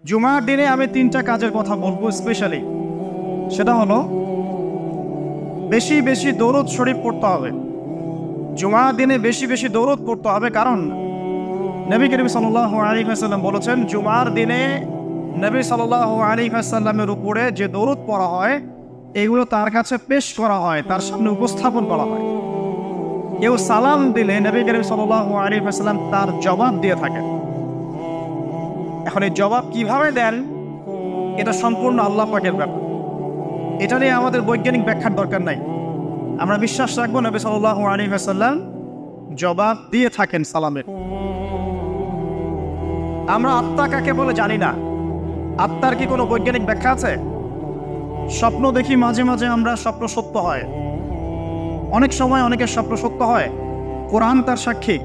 জুমার দিনে আমি তিনটা কাজের কথা বলবো স্পেশালি। সেটা হলো বেশি বেশি দরুদ শরীফ পড়তে হবে। জুমার দিনে বেশি বেশি দরুদ পড়তে হবে, কারণ নবী করিম সাল্লাল্লাহু আলাইহি ওয়াসাল্লাম বলেছেন, জুমার দিনে নবী সাল্লাল্লাহু আলাইহি ওয়াসাল্লামের উপরে যে দরুদ পড়া হয় এগুলো তার কাছে পেশ করা হয়, তার সামনে উপস্থাপন করা হয়। কেউ সালাম দিলে নবী করিম সাল্লাল্লাহু আলাইহি ওয়াসাল্লাম তার জবাব দিয়ে থাকেন। এখন এই জবাব কিভাবে দেন এটা সম্পূর্ণ আল্লাহ পাকের ব্যাপার। এটা নিয়ে আমাদের বৈজ্ঞানিক ব্যাখ্যার দরকার নাই। আমরা বিশ্বাস রাখবো নবী সাল্লাল্লাহু আলাইহি ওয়াসাল্লাম জবাব দিয়ে থাকেন সালামের। আমরা আত্মা কাকে বলে জানি না। আত্মার কি কোনো বৈজ্ঞানিক ব্যাখ্যা আছে? স্বপ্ন দেখি মাঝে মাঝে আমরা, স্বপ্ন সত্য হয়। অনেক সময় অনেকের স্বপ্ন সত্য হয়, কোরআন তার সাক্ষী।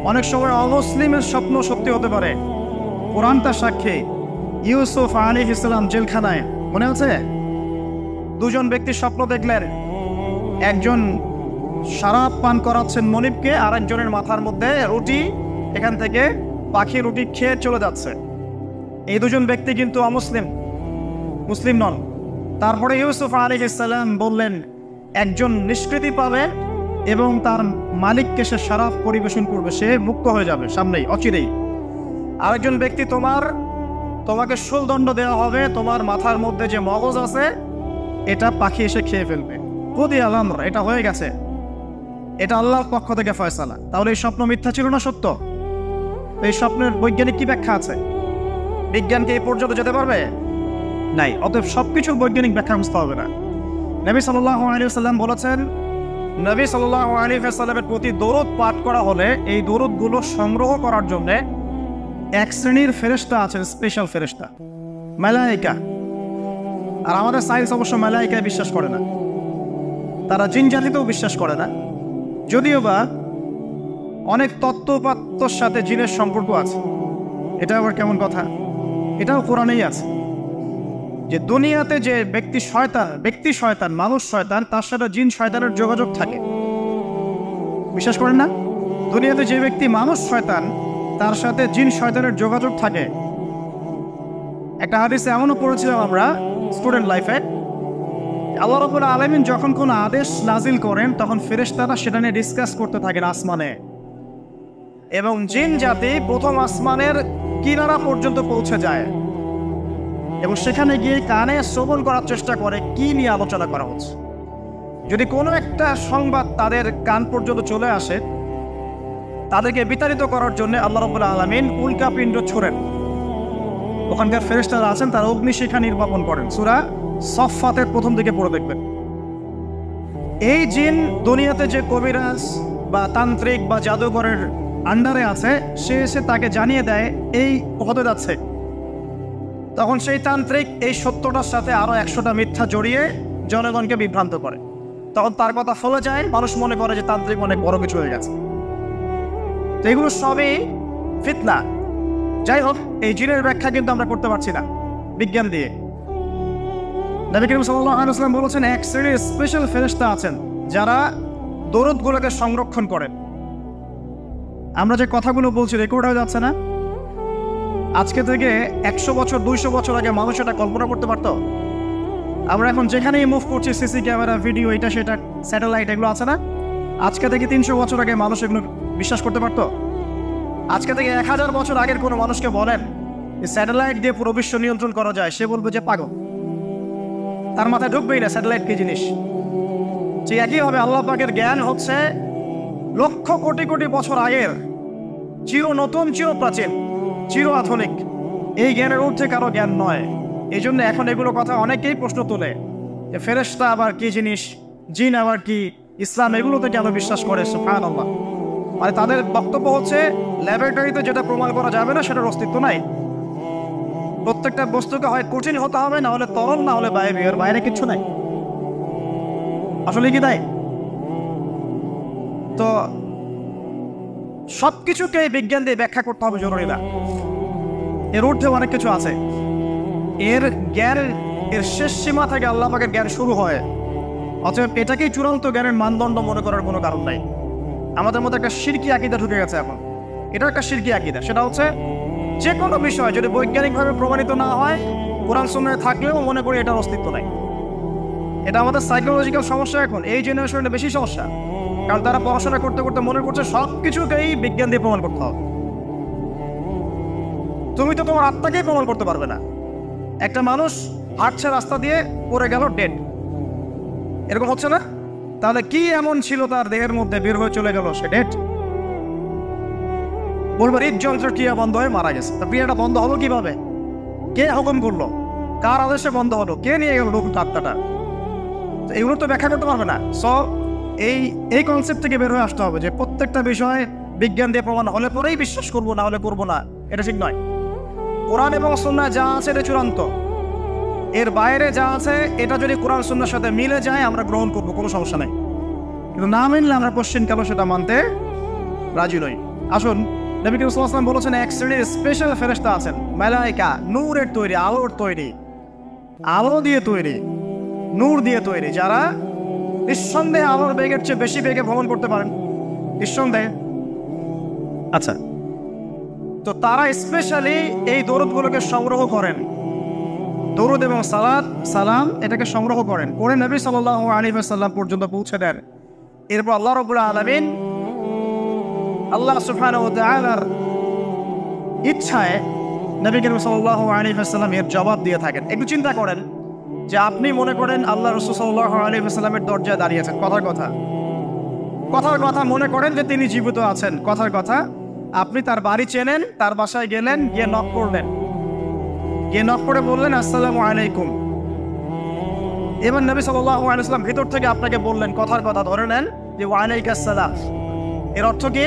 অনেক সময় অমুসলিমের স্বপ্ন সত্যি হতে পারে, কোরআন তার সাক্ষী। ইউসুফ আলাইহিস সালাম জেলখানায়, মনে আছে? দুজন ব্যক্তি স্বপ্ন দেখলেন, একজন শরাব পান করাচ্ছেন মনিবকে, আর একজনের মাথার মধ্যে রুটি, এখান থেকে পাখি রুটি খেয়ে চলে যাচ্ছে। এই দুজন ব্যক্তি কিন্তু অমুসলিম, মুসলিম নন। তারপরে ইউসুফ আলাইহিস সালাম বললেন, একজন নিষ্কৃতি পাবে এবং তার মালিককে সে শরাব পরিবেশন করবে, সে মুক্ত হয়ে যাবে সামনেই, অচিরেই। আরেকজন ব্যক্তি, তোমাকে শুলদণ্ড দেওয়া হবে, তোমার মাথার মধ্যে যে মগজ আছে এটা পাখি এসে খেয়ে ফেলবে। কদি আলম, এটা হয়ে গেছে, এটা আল্লাহর পক্ষ থেকে ফয়সালা। তাহলে এই স্বপ্ন মিথ্যা ছিল না সত্য? এই স্বপ্নের বৈজ্ঞানিক কি ব্যাখ্যা আছে? বিজ্ঞানকে এই পর্যন্ত যেতে পারবে? নাই। অতএব সবকিছুর বৈজ্ঞানিক ব্যাখ্যা বুঝতে হবে না। নবী সাল্লাল্লাহু আলাইহি ওয়াসাল্লাম বলেছেন, নবী সাল্লাল্লাহু আলাইহি ওয়াসাল্লামের প্রতি দরুদ পাঠ করা হলে এই দরুদগুলো সংগ্রহ করার জন্য এক শ্রেণীর ফেরেশতা আছেন, স্পেশাল ফেরেশতা, মালায়েকা। আর আমাদের সায়েন্স অবশ্য মালায়েকায় বিশ্বাস করে না, তারা জিন জাতিতেও বিশ্বাস করে না। যদিও বা অনেক তত্ত্বপাত্তর সাথে জিনের সম্পর্ক আছে। এটা আবার কেমন কথা? এটাও কোরআনেই আছে যে দুনিয়াতে যে ব্যক্তি শয়তান, মানুষ শয়তান, তার সাথে জিন শয়তানের যোগাযোগ থাকে। বিশ্বাস করেন না? দুনিয়াতে যে ব্যক্তি মানুষ শয়তান তার সাথে জিন শয়তানের যোগাযোগ থাকে। একটা হাদিসে এমনও পড়েছিলাম আমরা স্টুডেন্ট লাইফে, আল্লাহ রাব্বুল আলামিন যখন কোনো আদেশ নাজিল করেন তখন ফেরেশতারা সেটা নিয়ে ডিসকাস করতে থাকেন আসমানে, এবং জিন জাতি প্রথম আসমানের কিনারা পর্যন্ত পৌঁছে যায় এবং সেখানে গিয়ে কানে শ্রবণ করার চেষ্টা করে কি নিয়ে আলোচনা করা হচ্ছে। যদি কোনো একটা সংবাদ তাদের কান পর্যন্ত চলে আসে, তাদেরকে বিতাড়িত করার জন্য আল্লাহ রাব্বুল আলামিন উল্কাপিণ্ড ছোড়েন। ওখানকার ফেরেশতারা আছেন, তারা অগ্নিশিখা নির্বাপন করেন। সূরা সফফাতের প্রথম দিকে পড়ে দেখবেন। এই জিন দুনিয়াতে যে কবিরাজ বা তান্ত্রিক বা জাদুঘরের আন্ডারে আছে, সে এসে তাকে জানিয়ে দেয় এই হতে যাচ্ছে। তখন সেই তান্ত্রিক এই সত্যটার সাথে আরো 100টা মিথ্যা জড়িয়ে জনগণকে বিভ্রান্ত করে। তখন তার কথা ফলে যায়, মানুষ মনে করে যে তান্ত্রিক অনেক বড় কিছু হয়ে গেছে। তো এগুলো সবই ফিতনা। যাই হোক, এই জিনের ব্যাখ্যা কিন্তু আমরা করতে পারছি না বিজ্ঞান দিয়ে। নবী করিম সাল্লাল্লাহু আলাইহি ওয়াসাল্লাম বলেছেন, এক শ্রেণীর স্পেশাল ফেরেশতা আছেন যারা দরুদগুলোকে সংরক্ষণ করেন। আমরা যে কথাগুলো বলছি রেকর্ড হয়ে যাচ্ছে না? আজকে থেকে 100 বছর 200 বছর আগে মানুষ এটা কল্পনা করতে পারতো? আমরা এখন যেখানেই মুভ করছি, সিসি ক্যামেরা, ভিডিও, এটা সেটা, স্যাটেলাইট, এগুলো আছে না? আজকে থেকে 300 বছর আগে মানুষ এগুলো বিশ্বাস করতে পারতো? আজকে থেকে 1000 বছর আগের কোনো মানুষকে বলেন স্যাটেলাইট দিয়ে পুরো বিশ্ব নিয়ন্ত্রণ করা যায়, সে বলবে যে পাগল, তার মাথায় ঢুকবেই না স্যাটেলাইট কি জিনিস। যে একইভাবে আল্লাহ পাকের জ্ঞান হচ্ছে লক্ষ কোটি কোটি বছর আগের, চির নতুন, চির প্রাচীন, চির আধুনিক। এই জ্ঞানের ঊর্ধ্বে কারো জ্ঞান নয়। এই জন্য এখন এগুলো কথা অনেকেই প্রশ্ন তোলে যে ফেরেশতা আবার কি জিনিস, জিন আবার কি, ইসলাম এগুলোতে কেন বিশ্বাস করে? সুবহানাল্লাহ। মানে তাদের বক্তব্য হচ্ছে ল্যাবরেটরিতে যেটা প্রমাণ করা যাবে না সেটার অস্তিত্ব নাই। প্রত্যেকটা বস্তুকে হয় কঠিন হতে হবে, না হলে তরল, না হলে বায়বীয়, বাইরে কিচ্ছু নাই। আসলে কি তাই? তো সবকিছুকে বিজ্ঞান দিয়ে ব্যাখ্যা করতে হবে জরুরি না। এর ঊর্ধ্বে অনেক কিছু আছে। এর জ্ঞান, এর শেষ সীমা থেকে আল্লাহ পাকের জ্ঞান শুরু হয়। অতএব এটাকেই চূড়ান্ত জ্ঞানের মানদণ্ড মনে করার কোনো কারণ নাই। আমাদের মধ্যে একটা শিরকি আকীদা ঢুকে গেছে এখন। এটা একটা শিরকি আকীদা। সেটা হচ্ছে যে কোনো বিষয় যদি বৈজ্ঞানিকভাবে প্রমাণিত না হয়, কোরআন সুন্নাহয় থাকলেও মনে করি এটার অস্তিত্ব নাই। এটা আমাদের সাইকোলজিক্যাল সমস্যা। এখন এই জেনারেশনে বেশি সমস্যা, কারণ তারা পড়াশোনা করতে করতে মনে করছে সব কিছুকেই বিজ্ঞান দিয়ে প্রমাণ করতে হবে। তুমি তো তোমার আত্মাকেই প্রমাণ করতে পারবে না। একটা মানুষ হাঁটছে রাস্তা দিয়ে, পড়ে গেল, ডেড, এরকম হচ্ছে না? তাহলে কি এমন ছিল তার দেহের মধ্যে, বের হয়ে চলে গেল, সে ডেড? বলবো হৃদযন্ত্রের ক্রিয়া বন্ধ হয়ে মারা গেছে। তা ক্রিয়াটা বন্ধ হলো কিভাবে? কে হুকুম করলো? কার আদেশে বন্ধ হলো? কে নিয়ে গেল রূপ আত্মাটা? এগুলো তো ব্যাখ্যা করতে পারবে না। সো এই কনসেপ্ট থেকে বের হয়ে আসতে হবে যে প্রত্যেকটা বিষয় বিজ্ঞান দিয়ে প্রমাণ হলে পরেই বিশ্বাস করবো, না হলে করবো না, এটা ঠিক নয়। কোরআন এবং সুন্নাহ যা আছে এটা চূড়ান্ত। এর বাইরে যা আছে এটা যদি কোরআন সুন্নাহর সাথে মিলে যায় আমরা গ্রহণ করবো, কোনো সমস্যা নেই। কিন্তু না মিললে আমরা কোশ্চেন সেটা মানতে রাজি নই। আসুন, নবী করিম সাল্লাল্লাহু আলাইহি ওয়াসাল্লাম বলেছেন এক শ্রেণীর স্পেশাল ফেরেশতা আছেন, মালায়েকা, নূরের তৈরি, আলোর তৈরি, আলো দিয়ে তৈরি, নূর দিয়ে তৈরি, যারা নিঃসন্দেহে আলোর বেগের চেয়ে বেশি বেগে ভ্রমণ করতে পারেন, নিঃসন্দেহে। আচ্ছা, তো তারা স্পেশালি এই দরুদগুলোকে সংগ্রহ করেন, দরুদ এবং সালাম এটাকে সংগ্রহ করেন, করে নবী সাল্লাল্লাহু আলাইহি ওয়াসাল্লাম পর্যন্ত পৌঁছে দেন। এরপর আল্লাহ রাব্বুল আলামিন, আল্লাহ সুবহানাহু ওয়া তাআলার ইচ্ছায় নবী করিম সাল্লাল্লাহু আলাইহি ওয়াসাল্লাম এর জবাব দিয়ে থাকেন। একটু চিন্তা করেন যে আপনি মনে করেন আল্লাহ রাসূল সাল্লাল্লাহু আলাইহি ওয়াসাল্লামের দরজায় দাঁড়িয়ে আছেন, কথার কথা মনে করেন যে তিনি জীবিত আছেন, কথার কথা। আপনি তার বাড়ি চেনেন, তার বাসায় গেলেন, গিয়ে নক করলেন, গিয়ে নক করে বললেন আসসালামু আলাইকুম। এবার নবী সাল্লাল্লাহু আলাইহি ওয়াসাল্লাম ভিতর থেকে আপনাকে বললেন, কথার কথা ধরে নেন যে ওয়া আলাইকাস সালাম। এর অর্থ কি?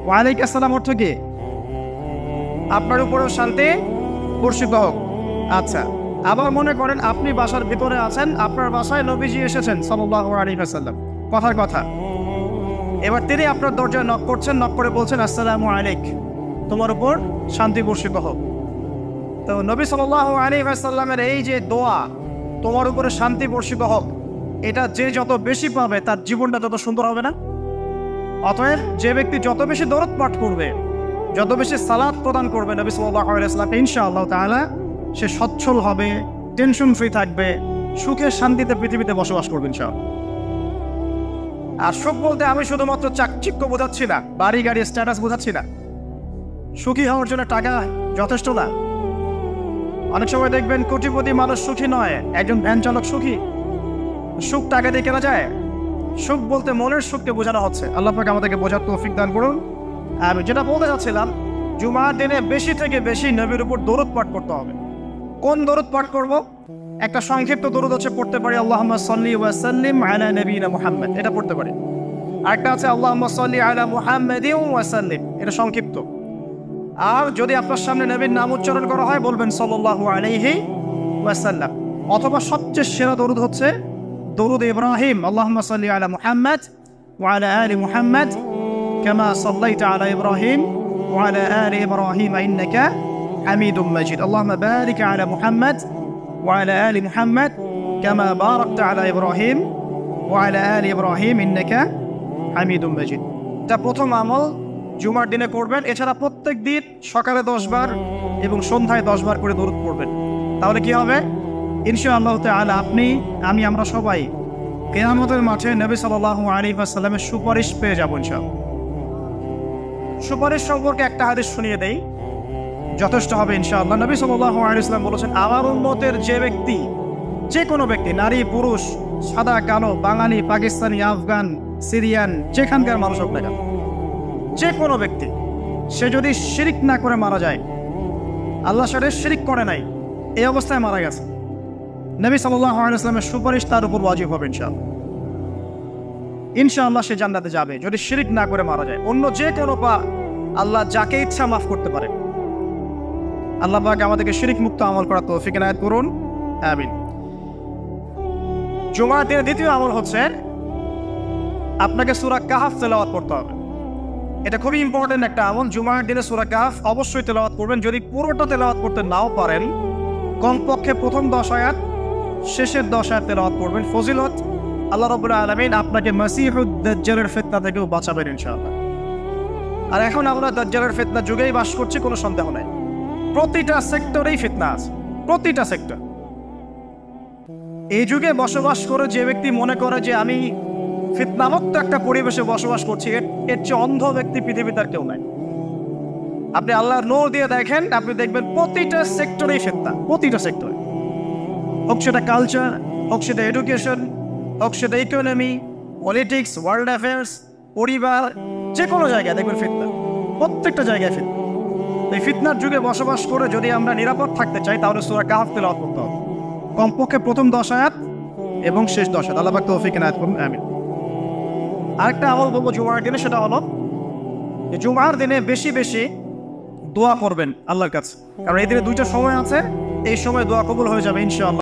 ওয়া আলাইকাস সালাম অর্থ কি? আপনার উপরেও শান্তি বর্ষিত হোক। আচ্ছা, আবার মনে করেন আপনি বাসার ভিতরে আছেন, আপনার বাসায় নবীজি এসেছেন সাল্লাল্লাহু আলাইহি ওয়াসাল্লাম, কথার কথা। এবার তিনি আপনার দরজায় নক করছেন, নক করে বলছেন আসসালামু আলাইক, তোমার উপর শান্তি বর্ষিত হোক। তো নবী সাল্লাল্লাহু আলাইহি ওয়াসাল্লামের এই যে দোয়া, তোমার উপরে শান্তি বর্ষিত হোক, এটা যে যত বেশি পাবে তার জীবনটা তত সুন্দর হবে না? অতএব যে ব্যক্তি যত বেশি দরুদ পাঠ করবে, যত বেশি সালাত প্রদান করবে নবী সাল্লাল্লাহু আলাইহি ওয়াসাল্লাম, ইনশাআল্লাহ তাআলা সে সচ্ছল হবে, টেনশন ফ্রি থাকবে, সুখে শান্তিতে পৃথিবীতে বসবাস করবে ইনশাআল্লাহ। আর সুখ বলতে আমি শুধুমাত্র চাকচিক্য বোঝাচ্ছি না, বাড়ি গাড়ি স্ট্যাটাস বোঝাচ্ছি না। সুখী হওয়ার জন্য টাকা যথেষ্ট না। অনেক সময় দেখবেন কোটিপতি মানুষ সুখী নয়, একজন ভ্যান চালক সুখী। সুখ টাকা দিয়ে কেনা যায়? সুখ বলতে মনের সুখকে বোঝানো হচ্ছে। আল্লাহ পাক আমাদেরকে বোঝার তৌফিক দান করুন। আমি যেটা বলতে চাচ্ছিলাম, জুমার দিনে বেশি থেকে বেশি নবীর উপর দরুদ পাঠ করতে হবে। কোন দরুদ পাঠ করব? একটা সংক্ষিপ্ত দরুদ হচ্ছে, পড়তে পারি আল্লাহুম্মা সাল্লি ওয়া সাল্লিম আলা নবিয়িনা মুহাম্মদ, এটা পড়তে পারি। আরেকটা আছে আল্লাহুম্মা সাল্লি আলা মুহাম্মাদিন ওয়া সাল্লিম, এটা সংক্ষিপ্ত। আর যদি আপনার সামনে নবীর নাম উচ্চারণ করা হয় বলবেন সাল্লাল্লাহু আলাইহি ওয়াসাল্লাম। অথবা সবচেয়ে সেরা দরুদ হচ্ছে দরুদ ইব্রাহিম, আল্লাহুম্মা সাল্লি আলা মুহাম্মদ ওয়া আলা আলি মুহাম্মদ কামা সাল্লাইতা আলা ইব্রাহিম ওয়া আলা আলি ইব্রাহিম ইন্নাকা হামিদুম মাজিদ। আল্লাহুম্মা বারিক আলা মুহাম্মদ ওয়া আলা আলি মুহাম্মদ কামা বারাকতা আলা ইব্রাহিম ওয়া আলা আলি ইব্রাহিম ইন্নাকা হামিদুম মাজিদ। এটা প্রথম আমল, জুমার দিনে করবেন। এছাড়া প্রত্যেক দিন সকালে 10 বার এবং সন্ধ্যায় 10 বার করে দরুদ পড়বেন। তাহলে কি হবে? ইনশাআল্লাহ তাআলা আপনি, আমি, আমরা সবাই কিয়ামতের মাঠে নবী সাল্লাল্লাহু আলাইহি ওয়াসাল্লামের সুপারিশ পেয়ে যাব ইনশাআল্লাহ। সুপারিশ সম্পর্কে একটা হাদিস শুনিয়ে দেই, যথেষ্ট হবে ইনশাআল্লাহ। নবী সাল্লাল্লাহু আলাইহি ওয়াসাল্লাম বলেছেন, আমার উম্মতের যে ব্যক্তি, যে কোনো ব্যক্তি, নারী পুরুষ, সাদা কালো, বাঙালি, পাকিস্তানি, আফগান, সিরিয়ান, যেখানকার মানুষ হোক না কেন, যে কোনো ব্যক্তি, সে যদি শিরিক না করে মারা যায়, আল্লাহর সাথে শিরিক করে নাই, এই অবস্থায় মারা গেছে, নবী সাল্লাল্লাহু আলাইহি ওয়াসাল্লামের সুপারিশ তার উপর ওয়াজিব হবে ইনশাআল্লাহ। ইনশাআল্লাহ সে জান্নাতে যাবে যদি শিরিক না করে মারা যায়। অন্য যে কোনো পাপ আল্লাহ যাকে ইচ্ছা মাফ করতে পারে। আল্লাহ পাক আমাদেরকে শিরিক মুক্ত আমল করার তৌফিক এনায়েত করুন, আমিন। জুমার দিনের দ্বিতীয় আমল হচ্ছে আপনাকে সূরা কাহফ তেলাওয়াত করতে হবে। এটা খুবই ইম্পর্টেন্ট একটা আমল। জুমার দিনে সূরা কাহফ অবশ্যই তেলাওয়াত করবেন। যদি পুরোটা তেলাওয়াত করতে নাও পারেন, কমপক্ষে প্রথম 10 আয়াত, শেষের 10 আয়াত তেলাওয়াত করবেন। ফজিলত, আল্লাহ রাব্বুল আলামিন আপনাকে মাসিহুদ দাজ্জালের ফিতনা থেকেও বাঁচাবেন ইনশাআল্লাহ। আর এখন আমরা দাজ্জালের ফিতনা যুগেই বাস করছি, কোনো সন্দেহ নাই। প্রতিটা সেক্টরেই ফিতনা আছে, প্রতিটা সেক্টর। এই যুগে বসবাস করে যে ব্যক্তি মনে করে যে আমি ফিতনামুক্ত একটা পরিবেশে বসবাস করছি, এর চেয়ে অন্ধ ব্যক্তি পৃথিবীতে আর কেউ নাই। আপনি আল্লাহর নূর দিয়ে দেখেন, আপনি দেখবেন প্রতিটা সেক্টরেই ফিতনা, প্রতিটা সেক্টরে। হোক সেটা কালচার, হোক সেটা এডুকেশন, হোক সেটা ইকোনমি, পলিটিক্স, ওয়ার্ল্ড অ্যাফেয়ার্স, পরিবার, যে কোনো জায়গায় দেখবেন ফিতনা, প্রত্যেকটা জায়গায় ফিতনা। এই ফিতনার যুগে বসবাস করে যদি আমরা নিরাপদ থাকতে চাই, তাহলে সূরা কাহফ তেলাওয়াত করতে হবে, কমপক্ষে প্রথম 10 আয়াত এবং শেষ 10 আয়াত। আল্লাহ পাক তৌফিক এনায়েত করুন, আমিন। আরেকটা আমল বলবো জুমার দিনে, সেটা হলো যে জুমার দিনে বেশি বেশি দোয়া করবেন আল্লাহর কাছে, কারণ এই দিনে দুইটা সময় আছে, এই সময় দোয়া কবুল হয়ে যাবে ইনশাআল্লাহ।